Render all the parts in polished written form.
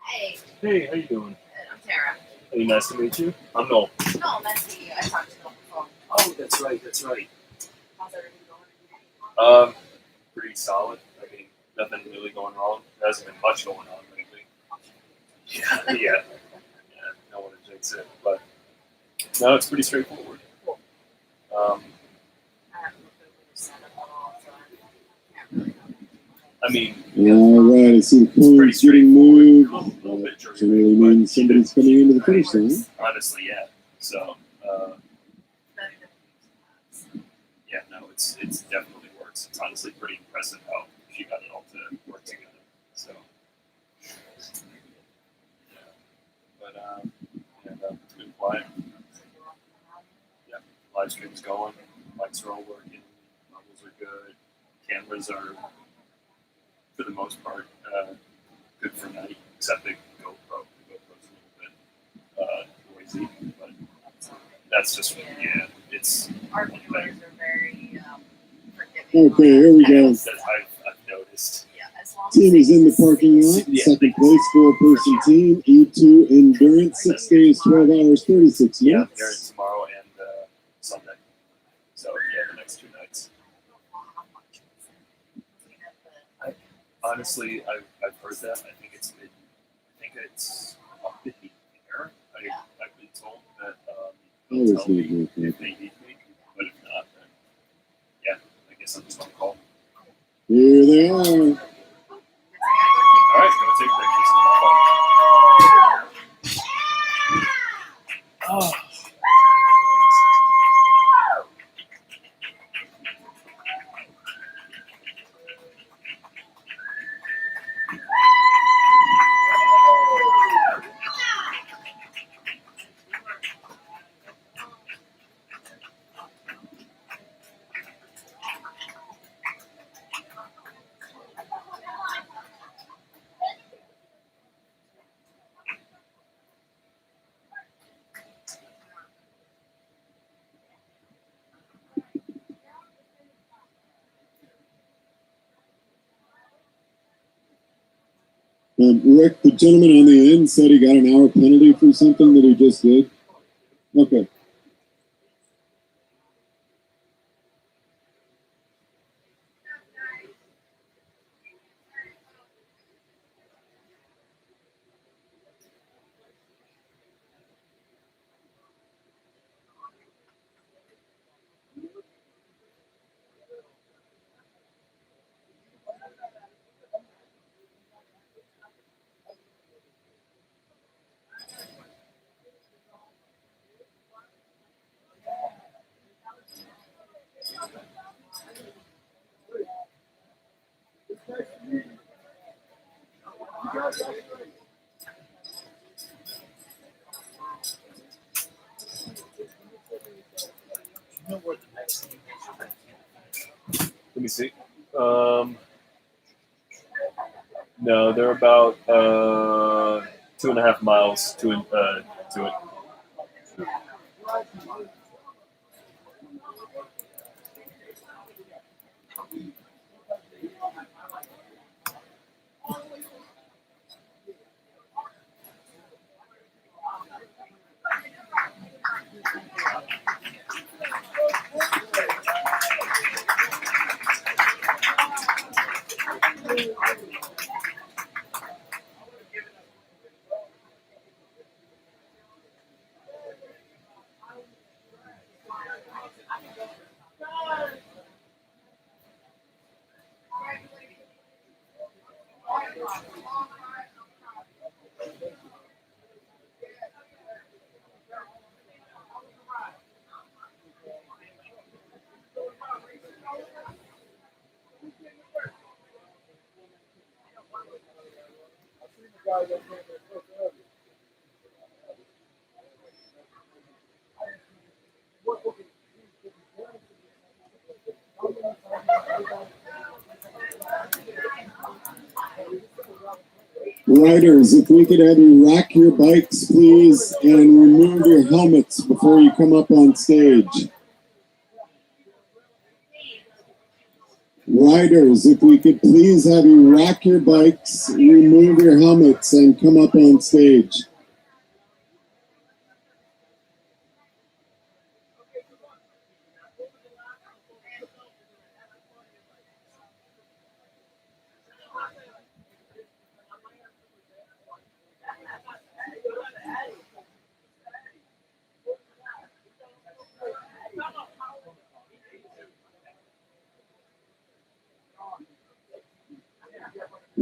Hey. Hey, how you doing? I'm Tara. Hey, nice to meet you. I'm Noel. No, nice to meet you. I talked to you on the phone. Oh, that's right, that's right. How's everything going? Pretty solid. I mean, nothing really going wrong. There hasn't been much going on lately. Yeah. No one to jinx it, but no, it's pretty straightforward. Cool. Um, I haven't looked over the setup at all, so I can't really know. I mean, All right, I see the coins getting moved. a little bit That jury, generally means somebody's coming into the finish line. honestly, yeah. So, Better than we yeah, no, it's definitely works. It's honestly pretty impressive how she got it all to work together. So, yeah. But yeah, no, it's been quiet. Yeah, live stream's going. Lights are all working. Levels are good. Cameras are, for the most part, good for night, except the GoPro. The GoPro's a little bit noisy, but that's just it's. Our viewers are very forgiving. Okay, here we go. That I've noticed. Yeah, as long Team as is in the parking lot. Yeah. Second place, four-person team. E2 Endurance, 6 days, 12 hours, 36 Yeah, minutes. there tomorrow and Sunday. So yeah, the next 2 nights. Honestly, I've heard that. I think it's up in the air. I've been told that they'll Always tell me need more if coffee. they need me, but if not, then yeah, I guess I'm just on call. Here they are. All right, go take pictures. Oh. Rick, the gentleman on the end said he got an hour penalty for something that he just did. Okay. Let me see. No, they're about 2.5 miles to it. Riders, if we could have you rack your bikes, please, and remove your helmets before you come up on stage. Riders, if we could please have you rack your bikes, remove your helmets, and come up on stage.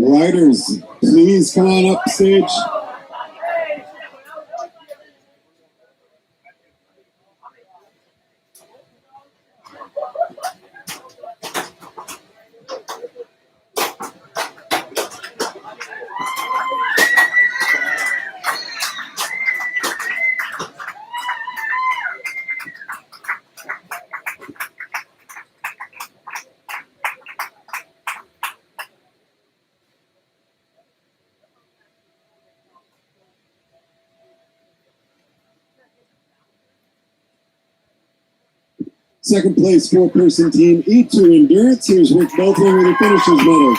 Riders, please come on up stage. Second place, four-person team, E2 Endurance. Here's Rick Beltran with the finishers medals.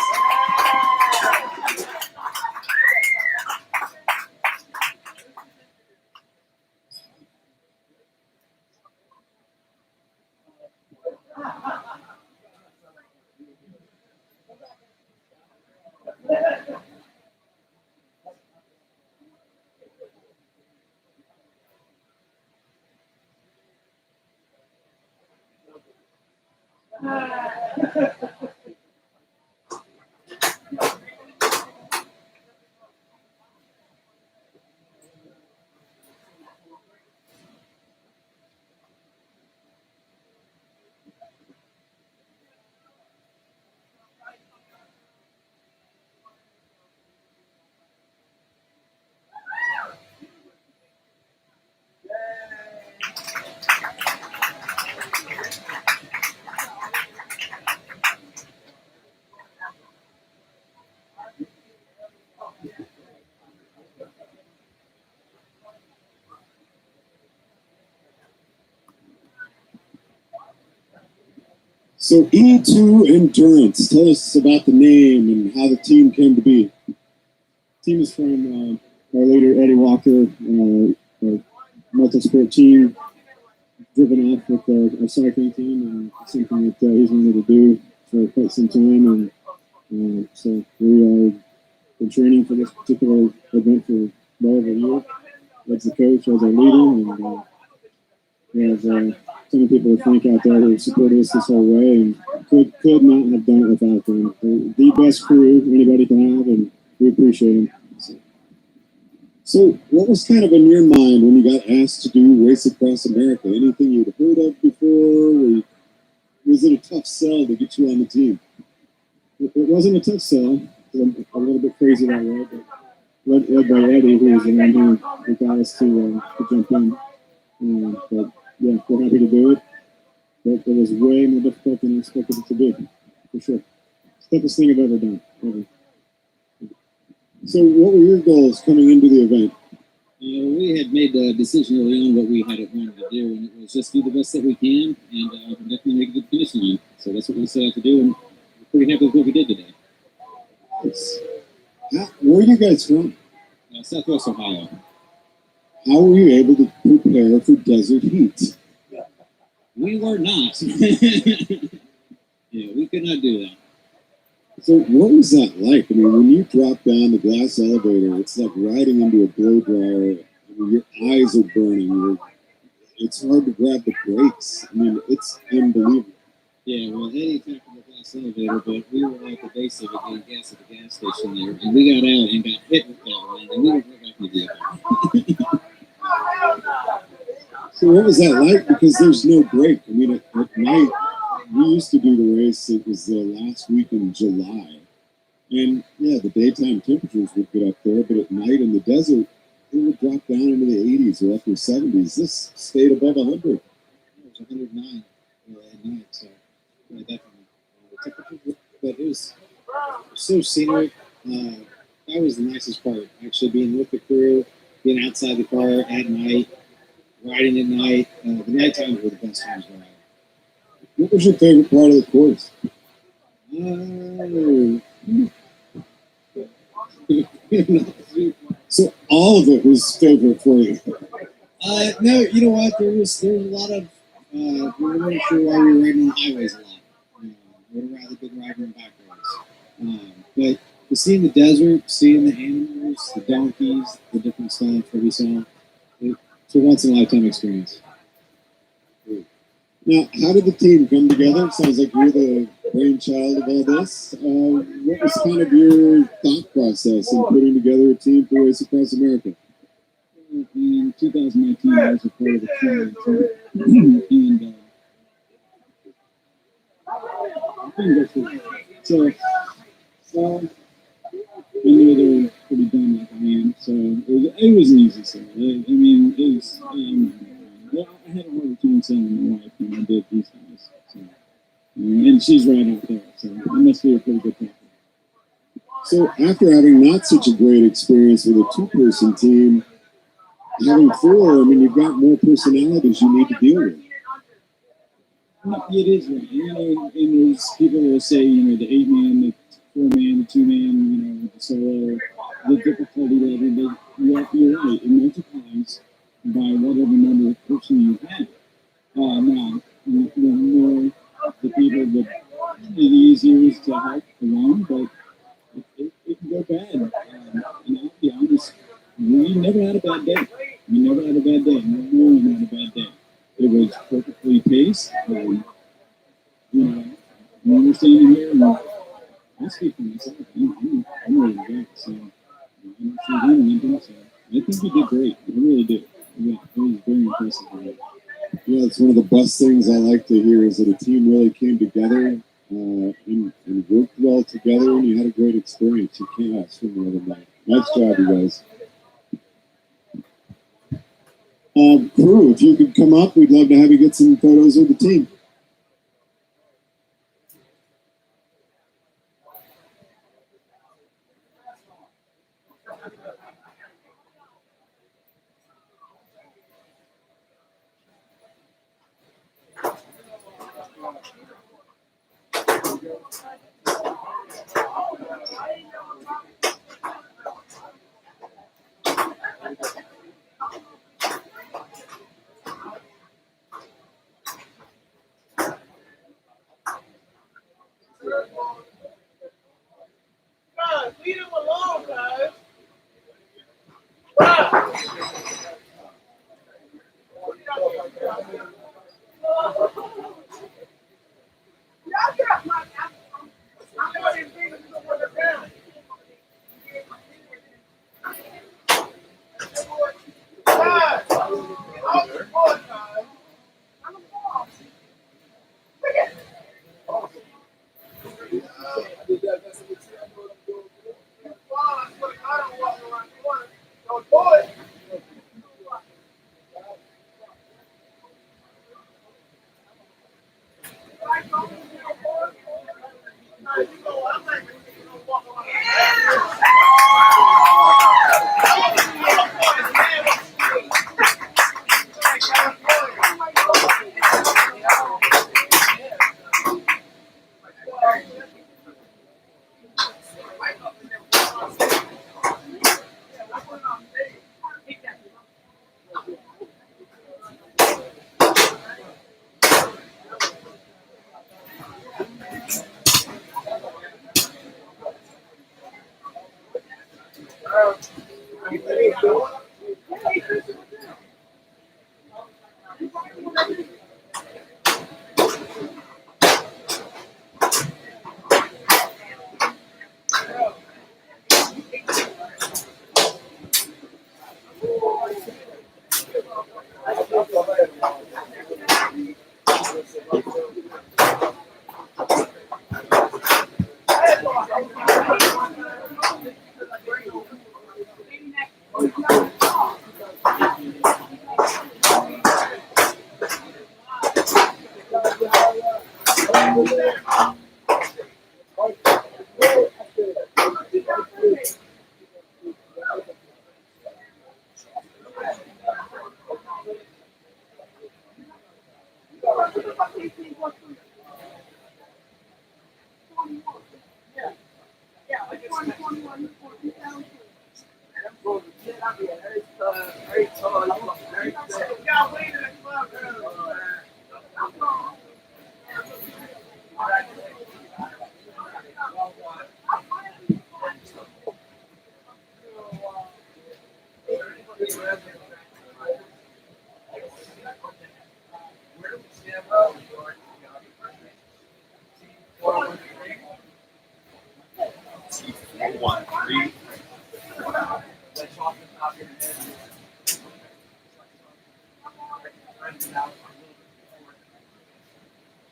So E2 Endurance, tell us about the name and how the team came to be. The team is from our leader, Eddie Walker, our multi-sport team, driven off with our cycling team, and something that he's wanted to do for quite some time. And so we are been training for this particular event for well over a year. As the coach, as our leader, and we have some people to thank out there who supported us this whole way, and could not have done it without them. They're the best crew anybody can have, and we appreciate them. So what was kind of in your mind when you got asked to do Race Across America? Anything you'd heard of before? Was it a tough sell to get you on the team? It wasn't a tough sell. I'm a little bit crazy that way, but led by Eddie, who was the one who got us to jump in. But yeah, we're happy to do it. But it was way more difficult than I expected it to be, for sure. It's the toughest thing I've ever done, ever. So what were your goals coming into the event? We had made a decision early on what we had wanted to do, and it was just do the best that we can, and definitely make a good finish line. So that's what we set out to do, and we're pretty happy with what we did today. Where are you guys from? Southwest Ohio. How were you able to prepare for desert heat? We were not. Yeah, we could not do that. So what was that like? I mean, when you drop down the glass elevator, it's like riding into a blow dryer. I mean, your eyes are burning. It's hard to grab the brakes. I mean, it's unbelievable. Yeah, well, Eddie talked about the glass elevator, but we were at the base of it getting gas at the gas station there, and we got out and got hit with that one, and we were right back in the vehicle. So what was that like? Because there's no break. I mean, at night, we used to do the race. It was the last week in July. And yeah, the daytime temperatures would get up there, but at night in the desert, it would drop down into the 80s or upper 70s. This stayed above 100. It was 109 at night, so yeah, definitely. But it was so scenic. That was the nicest part, actually, being with the crew, being outside the car at night, riding at night. The night times were the best times to ride. What was your favorite part of the course? So all of it was favorite for you. No, you know what? There was a lot of we weren't sure why we were riding on the highways a lot. We would rather been riding on back roads. But seeing the desert, seeing the animals, the donkeys, the different stuff that we saw, it's a once in a lifetime experience. Now, how did the team come together? It sounds like you're the brainchild of all this. What was kind of your thought process in putting together a team for Race Across America? In 2019, I was a part of the team, and I knew they were pretty done like I am, so it was an easy sell. I mean, it was. I had a harder time selling my wife than I did these guys. So, and she's right out there, so it must be a pretty good thing. So after having not such a great experience with a two-person team, having four, I mean, you've got more personalities you need to deal with. It is right. And there's people who will say, the 8-man, the 4-man, the 2-man, the solo, the difficulty level, but you're right. It multiplies by whatever number of person you have. Now, the more the people, the easier is to help along, but it can go bad. And I'll be honest, we never had a bad day. We never had a bad day. No one had a bad day. It was perfectly paced. You understand here? And I speak for myself. I'm ready to go. So I'm sure he didn't. So I think he did great. I really did. Yeah, it was very impressive. Yeah, it's one of the best things I like to hear is that a team really came together and worked well together, and you had a great experience. You can't ask for more than that. Nice job, you guys. Crew, if you could come up, we'd love to have you get some photos with the team. Guys, leave him alone, guys.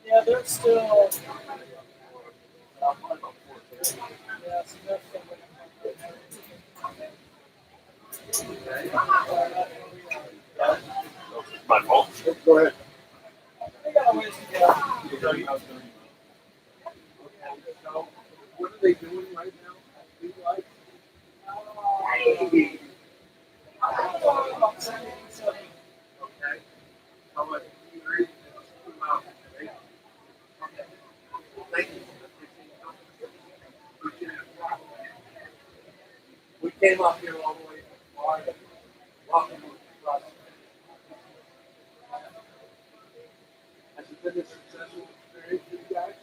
Yeah, they're still. Yeah, so they're still. My fault. Go ahead. They got a ways to go. What are they doing right now? Okay. How much you read? Thank you. We came up here all the way from Florida. Walking across. Has it been a successful experience for you guys?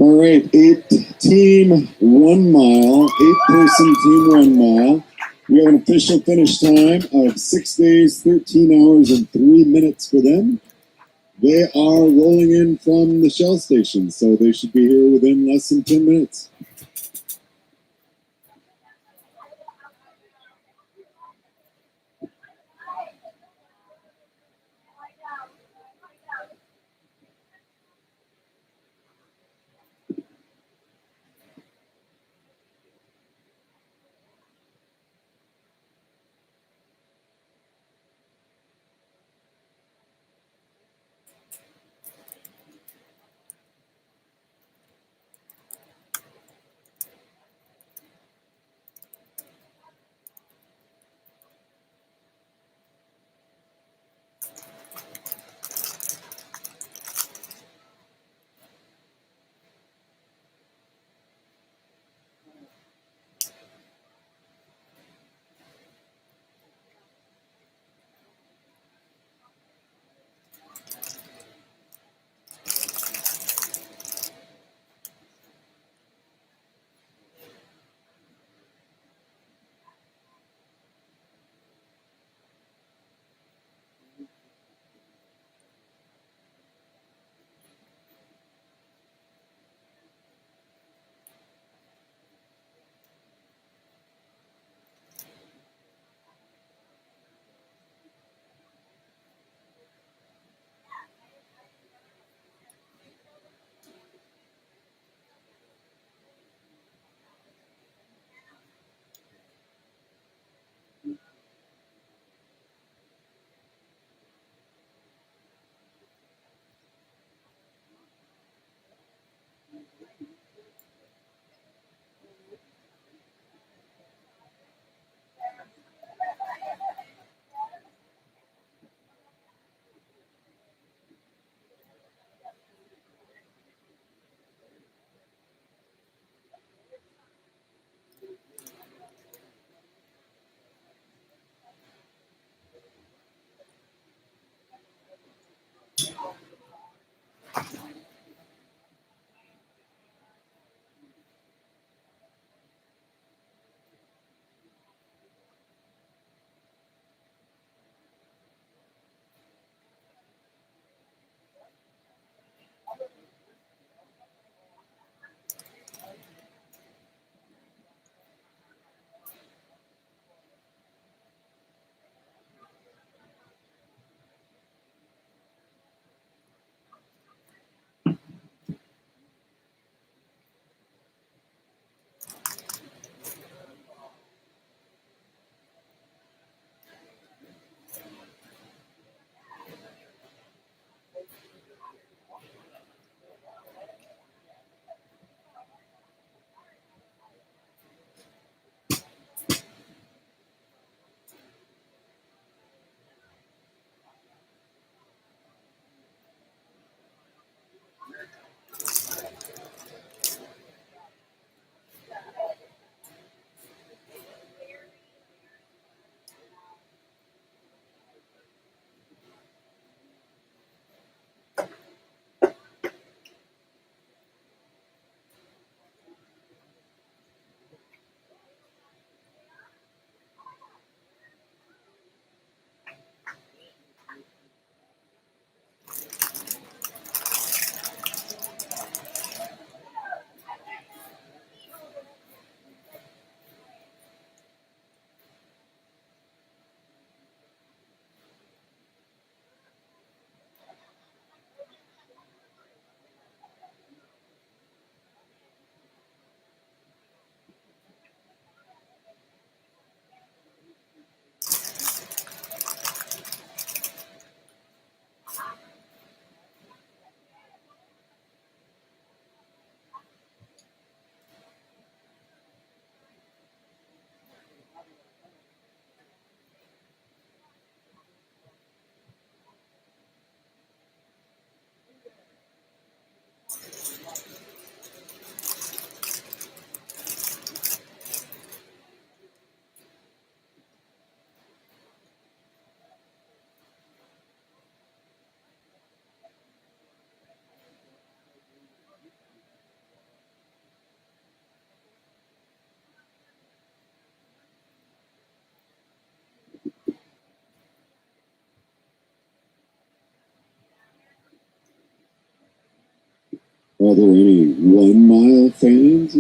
All right, 8-person team 1 mile. We have an official finish time of 6 days, 13 hours, and 3 minutes for them. They are rolling in from the Shell station, so they should be here within less than 10 minutes. Are there any 1 mile fans?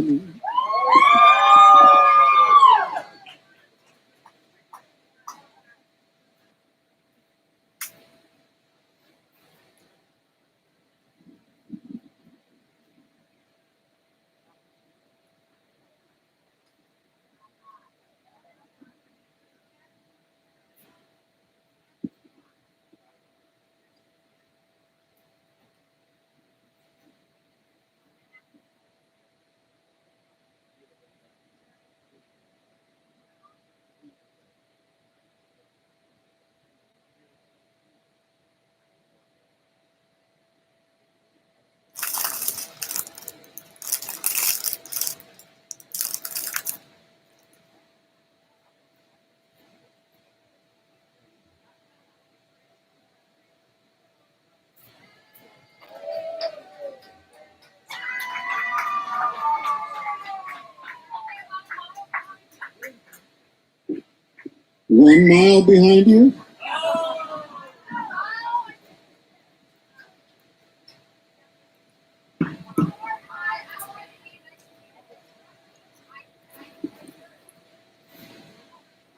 One mile behind you?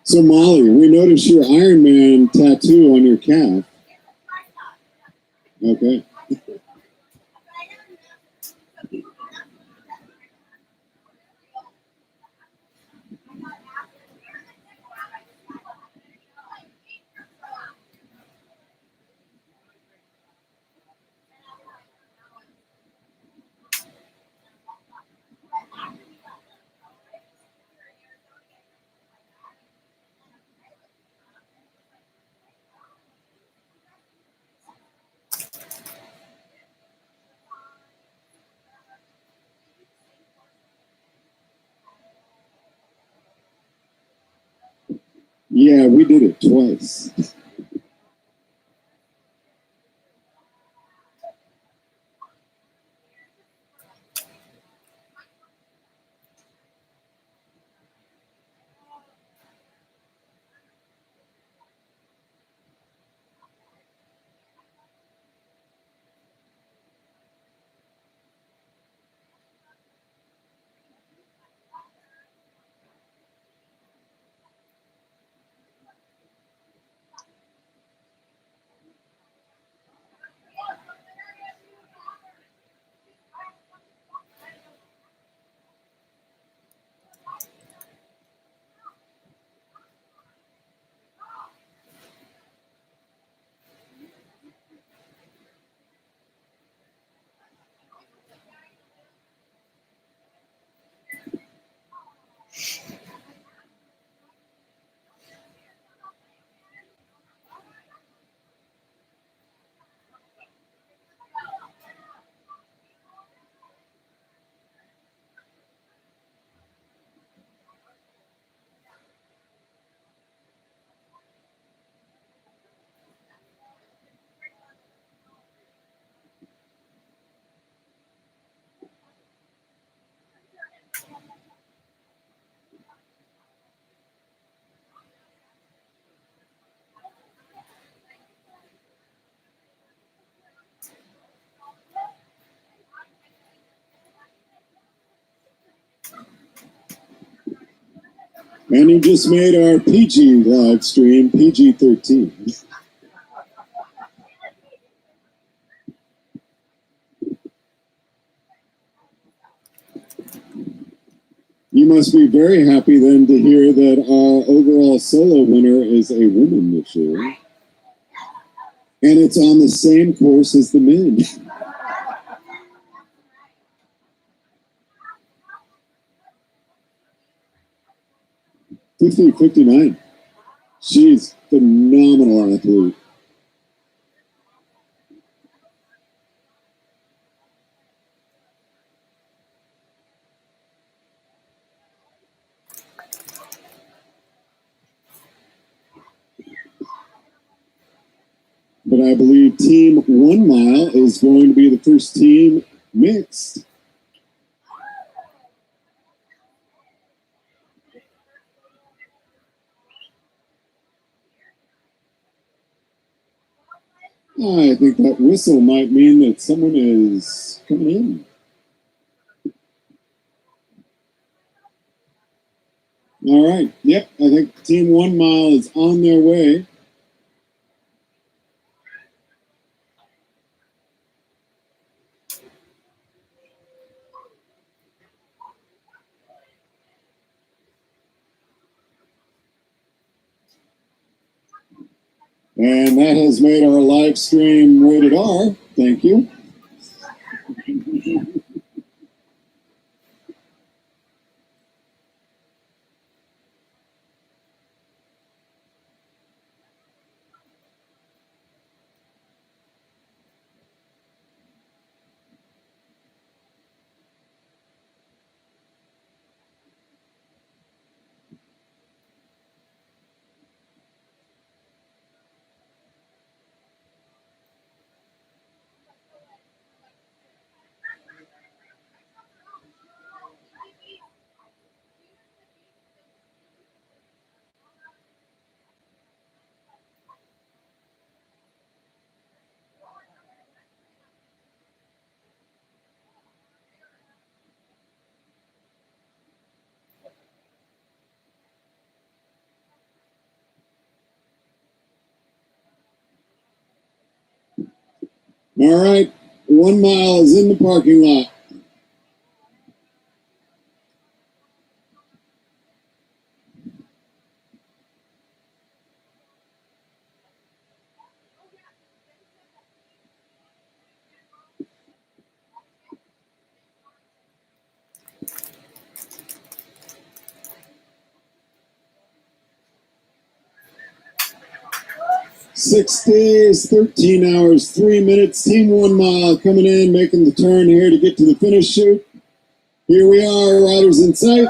So Molly, we noticed your Iron Man tattoo on your calf. Okay. Yeah, we did it twice. And you just made our PG live stream PG-13. You must be very happy then to hear that our overall solo winner is a woman this year. And it's on the same course as the men. 59. She's phenomenal athlete. But I believe team 1 mile is going to be the first team mixed. I think that whistle might mean that someone is coming in. All right. Yep. I think Team 1 Mile is on their way. And that has made our live stream rated R. Thank you. All right. 1 Mile is in the parking lot. Six days, 13 hours, 3 minutes. Team 1 Mile coming in, making the turn here to get to the finish chute. Here we are, riders in sight.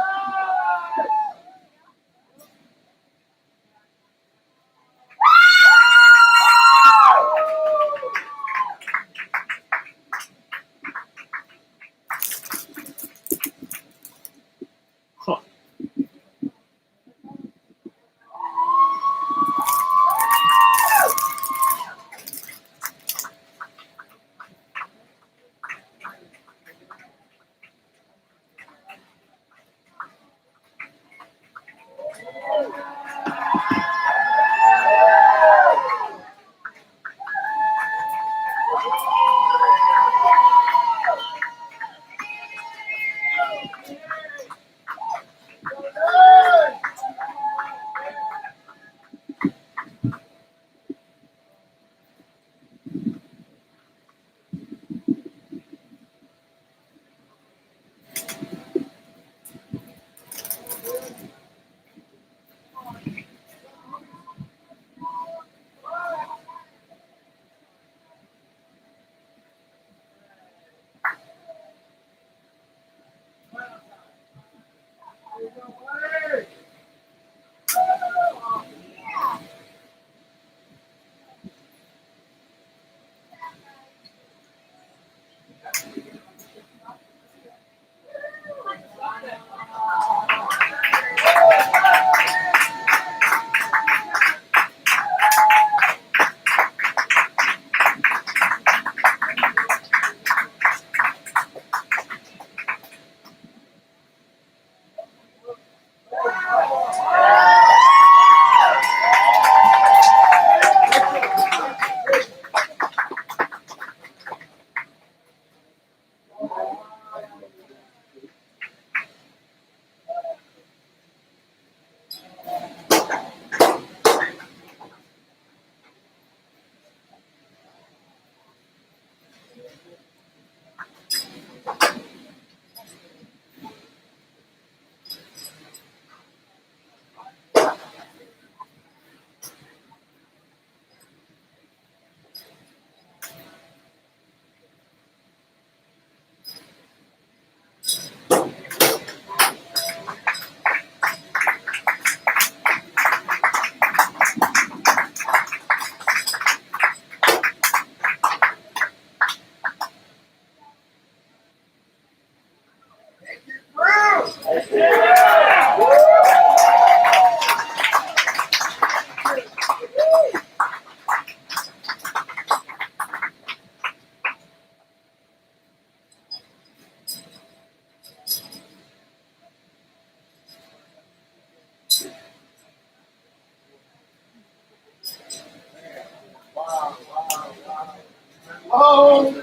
Oh!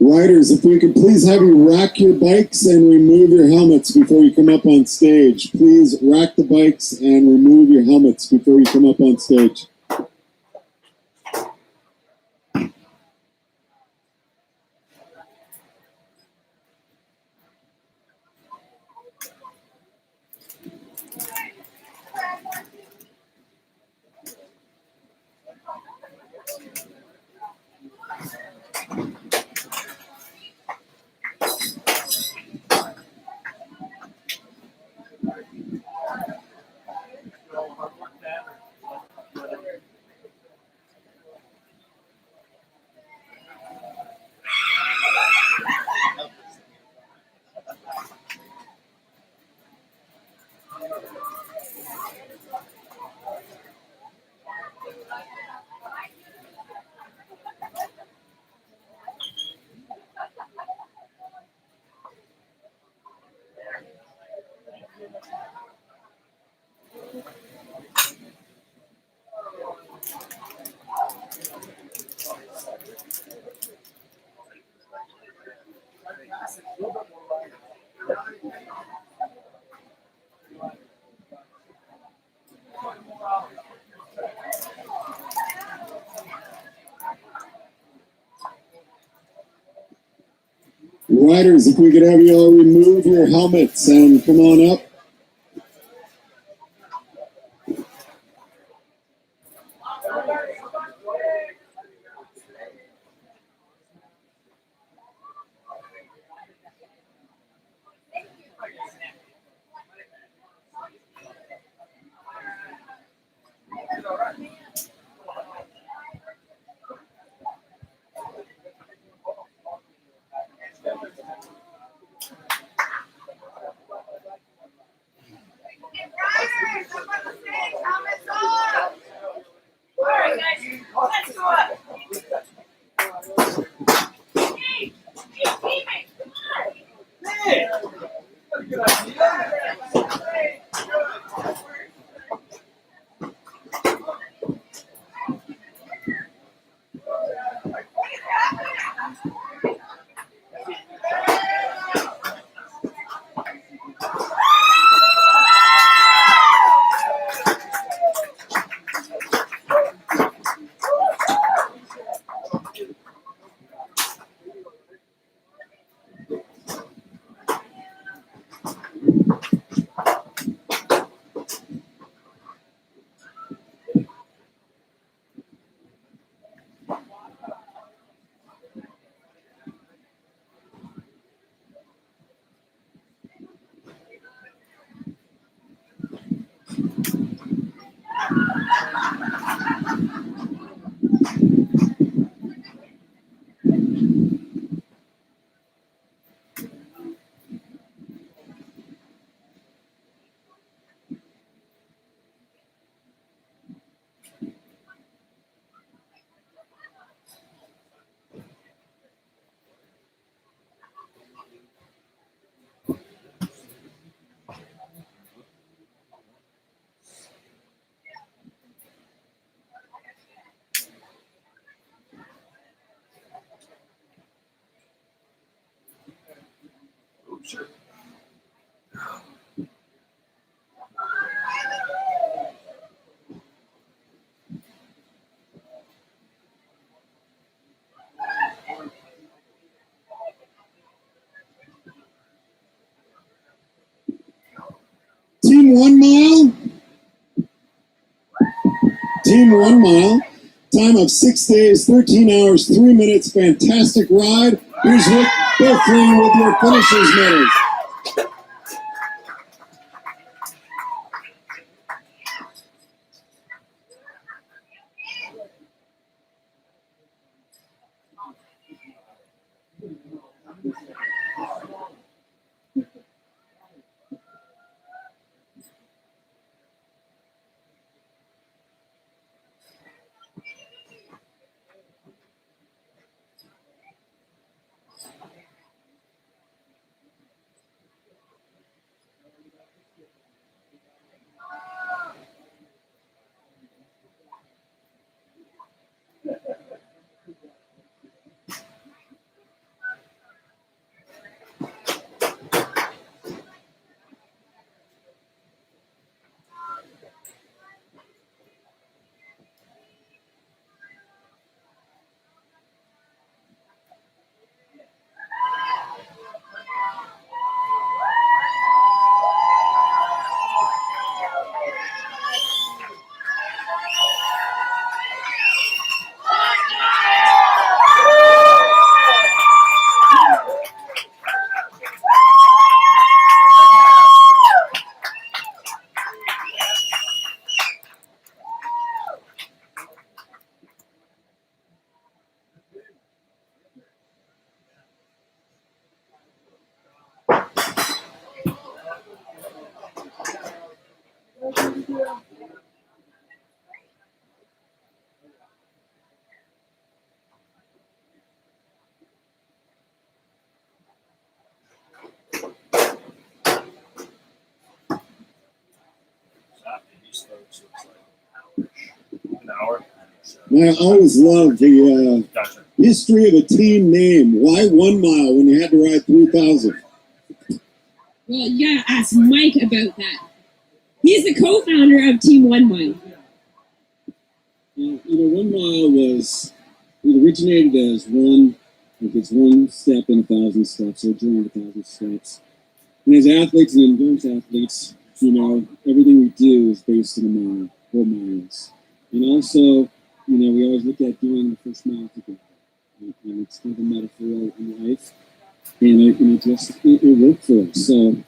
Riders, if we could please have you rack your bikes and remove your helmets before you come up on stage. Please rack the bikes and remove your helmets before you come up on stage. Riders, if we could have you all remove your helmets and come on up. Team 1 mile. Team 1 mile. Time of 6 days, 13 hours, 3 minutes. Fantastic ride. Here's Rick Biffley with your finishers medals. These folks, it's like an hour. So, I always loved the gotcha. history of a team name. Why 1 mile when you had to ride 3,000? Well, you gotta ask Mike about that. He's the co-founder of Team 1 Mile. 1 mile was, it originated as one, like it's one step in 1,000 steps, or during 1,000 steps. And as athletes and endurance athletes, everything we do is based on a mile, 4 miles. And also, we always look at doing the first mile together. And it's kind of a metaphor in life. And it worked for us. So,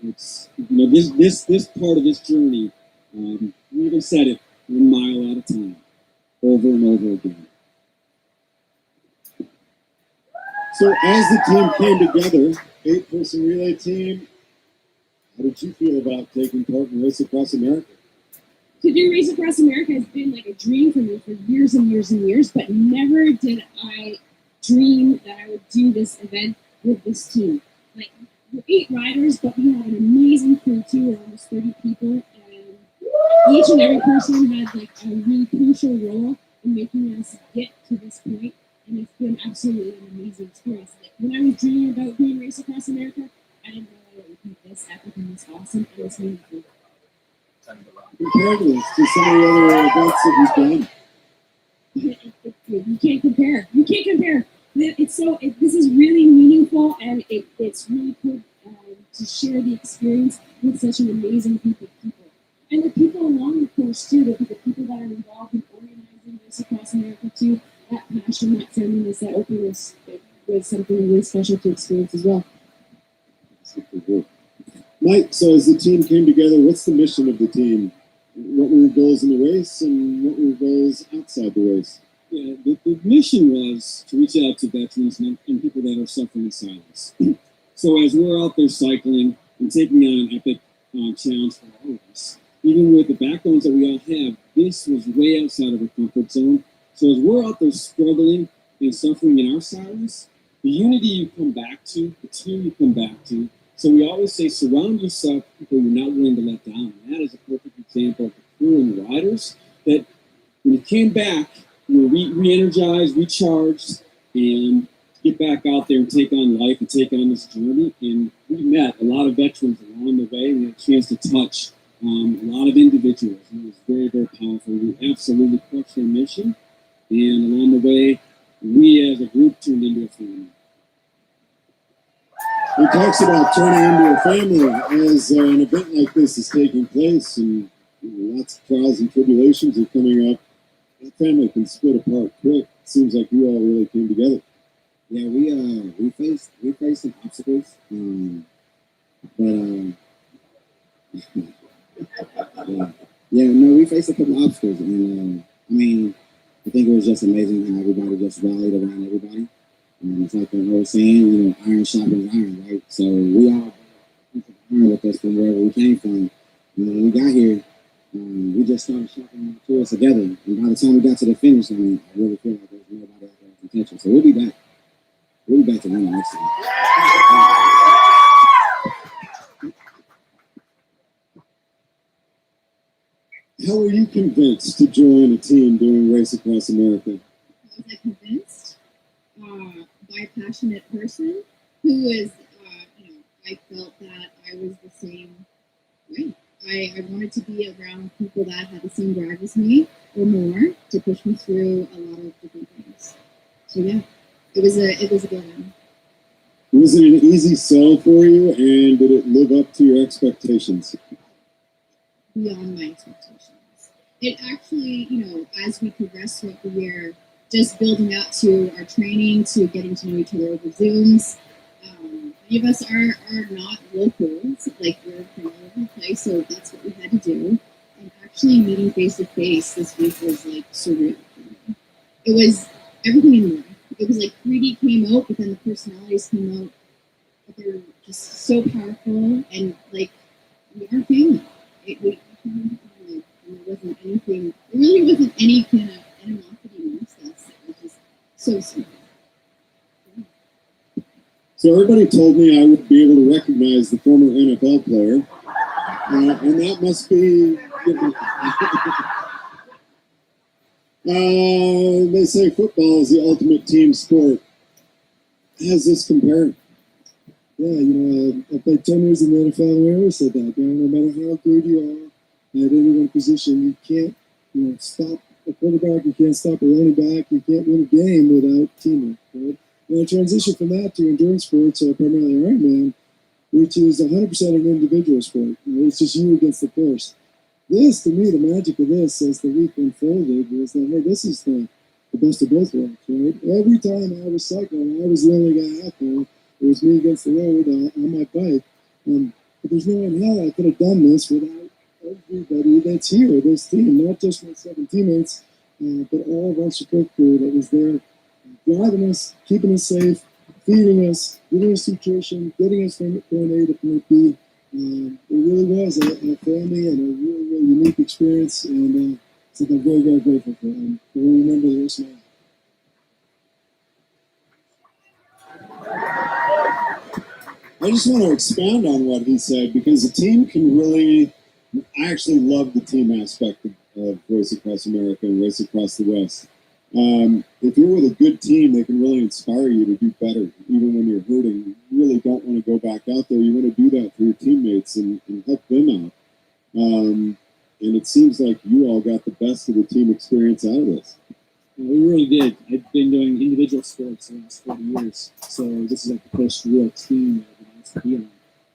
it's, this part of this journey, we even said it 1 mile at a time, over and over again. So as the team came together, 8-person relay team, how did you feel about taking part in Race Across America? To do Race Across America has been like a dream for me for years and years and years, but never did I dream that I would do this event with this team. Like, we're 8 riders, but we have an amazing crew too. We're almost 30 people, and each and every person had like a really crucial role in making us get to this point, and it's been absolutely an amazing experience. Like, when I was dreaming about doing Race Across America, I didn't know it would be this epic and this awesome and this meaningful. Compared to some of the other events that we've done. You can't compare. You can't compare. This is really meaningful, and it's really cool to share the experience with such an amazing group of people. And the people along the course too, the people that are involved in organizing Race Across America too, that passion, that friendliness, that openness was something really special to experience as well. Mike, so as the team came together, what's the mission of the team? What were your goals in the race, and what were your goals outside the race? Yeah, the mission was to reach out to veterans and people that are suffering in silence. So as we're out there cycling and taking on an epic challenge for all of us, even with the backbones that we all have, this was way outside of our comfort zone. So as we're out there struggling and suffering in our silence, the unity you come back to, the team you come back to. So we always say, surround yourself with people you're not willing to let down. And that is a perfect example of the crew and the riders that when you came back, you were re-energized, recharged, and get back out there and take on life and take on this journey. And we met a lot of veterans along the way. We had a chance to touch a lot of individuals. And it was very, very powerful. We absolutely crushed our mission. And along the way, we as a group turned into a family. He talks about turning into a family as an event like this is taking place, and lots of trials and tribulations are coming up. That family can split apart quick. It seems like you all really came together. Yeah, we faced some obstacles, but we faced a couple obstacles, and I think it was just amazing how everybody just rallied around everybody. It's like the old saying, iron sharpens iron, right? So we all brought iron with us from wherever we came from. And when we got here, we just started sharpening the tools together. And by the time we got to the finish, I really feel like there's nobody out there in contention. So we'll be back. We'll be back to win next time. How were you convinced to join a team doing Race Across America? Was I convinced? By a passionate person who was, I felt that I was the same way. I wanted to be around people that had the same drive as me or more to push me through a lot of different things. So yeah, it was a good one. Was it an easy sell for you, and did it live up to your expectations? Beyond my expectations. It actually, as we progressed throughout the year, just building up to our training, to getting to know each other over Zooms. Many of us are not locals, like we're from all over the place, so that's what we had to do. And actually meeting face to face this week was like surreal for me. It was everything in one. It was like 3D came out, but then the personalities came out. But they were just so powerful, and like we are family. there wasn't anything. There really wasn't any kind of animosity amongst us. It was just so sweet. So everybody told me I would be able to recognize the former NFL player, and that must be. They say football is the ultimate team sport. How's this compare? Yeah, I played 10 years in the NFL, and we always said that. No matter how good you are at any one position, you can't, stop a quarterback, you can't stop a running back, you can't win a game without teamwork. Right? And I transitioned from that to endurance sports, primarily Ironman, which is 100% an individual sport. It's just you against the course. This, to me, the magic of this, as the week unfolded, was that, hey, this is the best of both worlds, right? Every time I was cycling, I was the only guy out there. It was me against the road on my bike. But there's no way in hell I could have done this without everybody that's here, this team, not just my 7 teammates, but all of our support crew that was there, driving us, keeping us safe, feeding us, giving us nutrition, getting us from point A to point B. It really was a family and a really, really unique experience, and something I'm very, very grateful for. And we'll remember the rest of my life. I just want to expand on what he said because the team can really. I actually love the team aspect of Race Across America and Race Across the West. If you're with a good team, they can really inspire you to do better, even when you're hurting. You really don't want to go back out there. You want to do that for your teammates and help them out. And it seems like you all got the best of the team experience out of this. We really did. I've been doing individual sports the last 40 years, so this is like the first real team that I was to be on.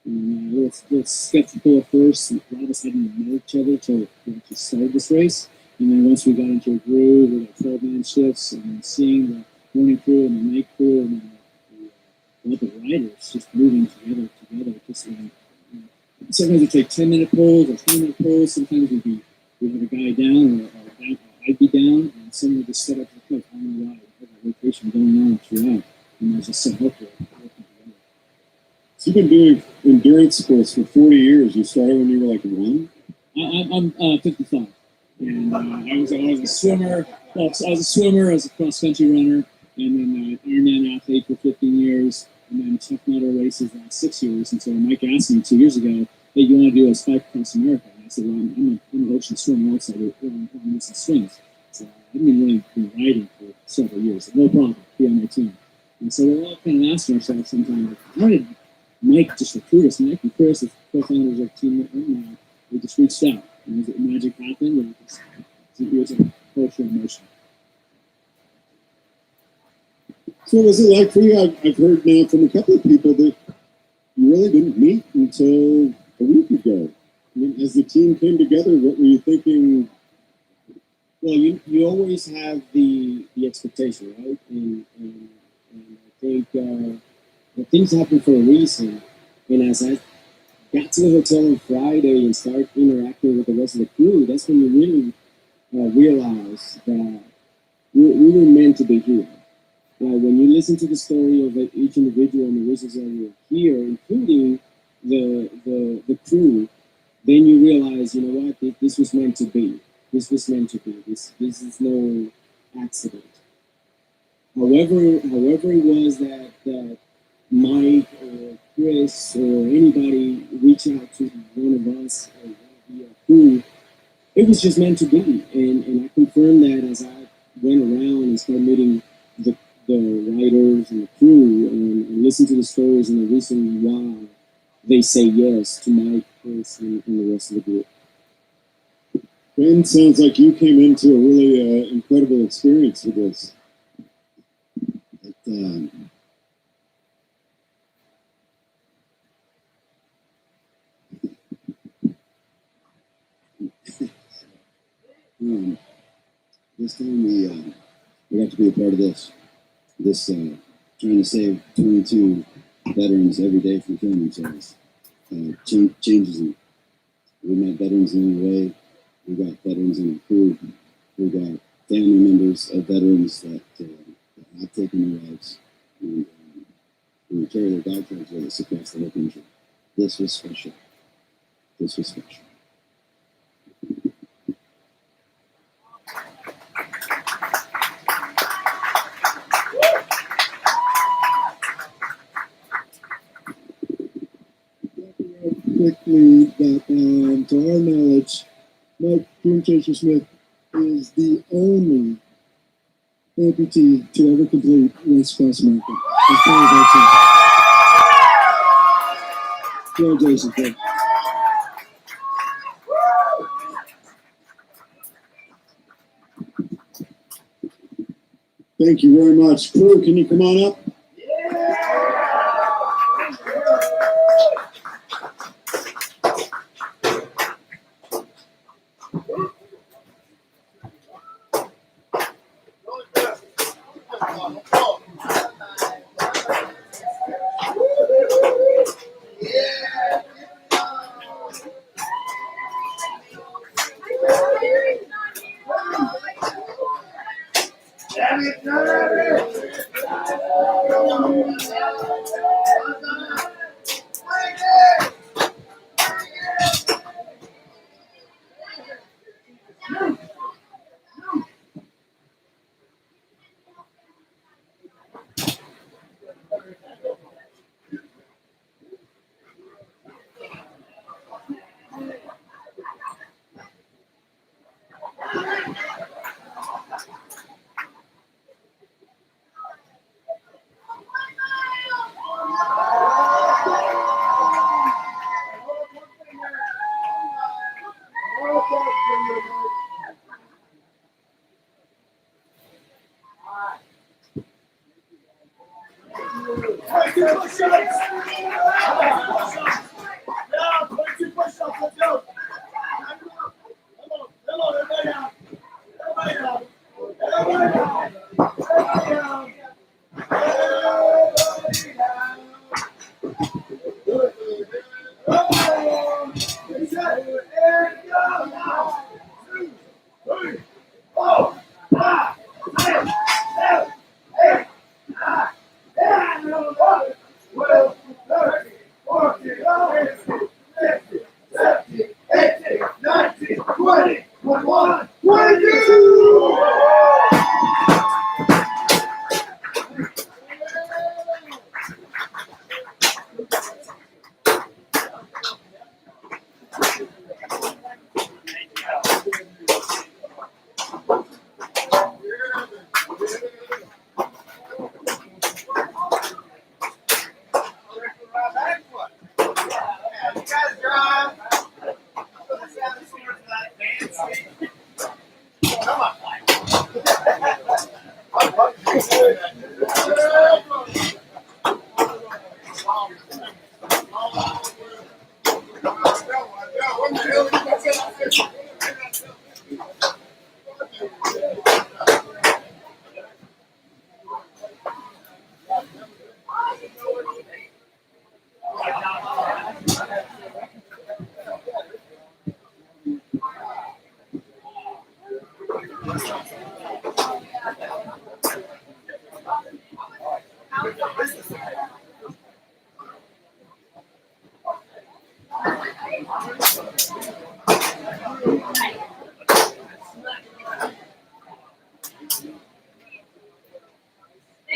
And a little skeptical at first. A lot of us hadn't even met each other until we actually started this race. And then once we got into a groove, we got 12-man shifts, and then seeing the morning crew and the night crew, and then the riders just moving together. Just sometimes we take 10-minute pulls or 20-minute pulls. Sometimes we'd have a guy down or I'd be down, and someone would just set up the clip on the ride, have a rotation going on throughout, and it's just so helpful. So you've been doing endurance sports for 40 years. You started when you were like 1? I'm 55. And I was a swimmer. Well, I was a swimmer, I was a cross-country runner, and then Ironman athlete for 15 years, and then Chuck Nutter races the last 6 years. And so Mike asked me 2 years ago, hey, you want to do a Spike Across America? And I said, well, I'm an ocean swimmer also. I'm missing swings. So I've been riding for several years. No problem, be on my team. And so we're all kind of asking ourselves sometimes, how did Mike just recruit us? Mike and Chris, the co-founders of Team Ironman, we just reached out. And magic happened, and it was a cultural emotion. So what was it like for you? I've heard now from a couple of people that you really didn't meet until a week ago. I mean, as the team came together, what were you thinking? Well, you always have the expectation, right? And I think things happen for a reason. And as I got to the hotel on Friday and started interacting with the rest of the crew, that's when you really realize that we were meant to be here. When you listen to the story of each individual and the reasons that we're here, including the crew, then you realize, you know what, this was meant to be. This was meant to be. This is no accident. However it was that Mike or Chris or anybody reach out to one of us or one of the crew, it was just meant to be. And I confirmed that as I went around and started meeting the writers and the crew and listened to the stories and the reason why they say yes to Mike, Chris, and the rest of the group. Ben, sounds like you came into a really incredible experience with this. This time we got to be a part of this. Trying to save 22 veterans every day from killing themselves. Changes them. We met veterans along the way. We got veterans in the crew. We got family members of veterans that have taken their lives. And we carry their dog tags with us across the whole country. This was special. This was special. quickly that, to our knowledge, Mike Boomchaser Smith is the only amputee to ever complete race across America. As far as I can. Congratulations, bro. Thank you very much. Crew, can you come on up?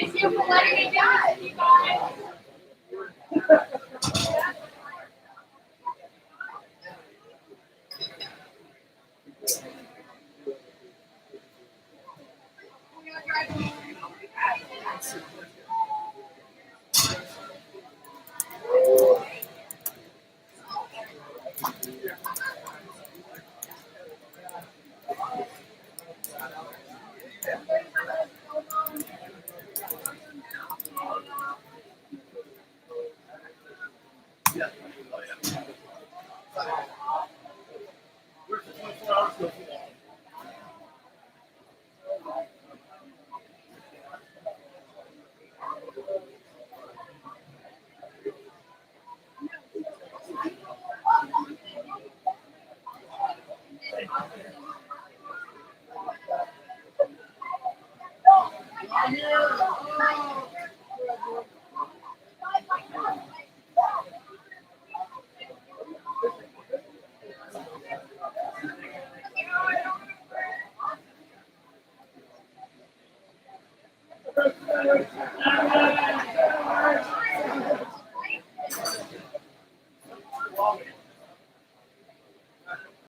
Thank you for letting me die, you guys.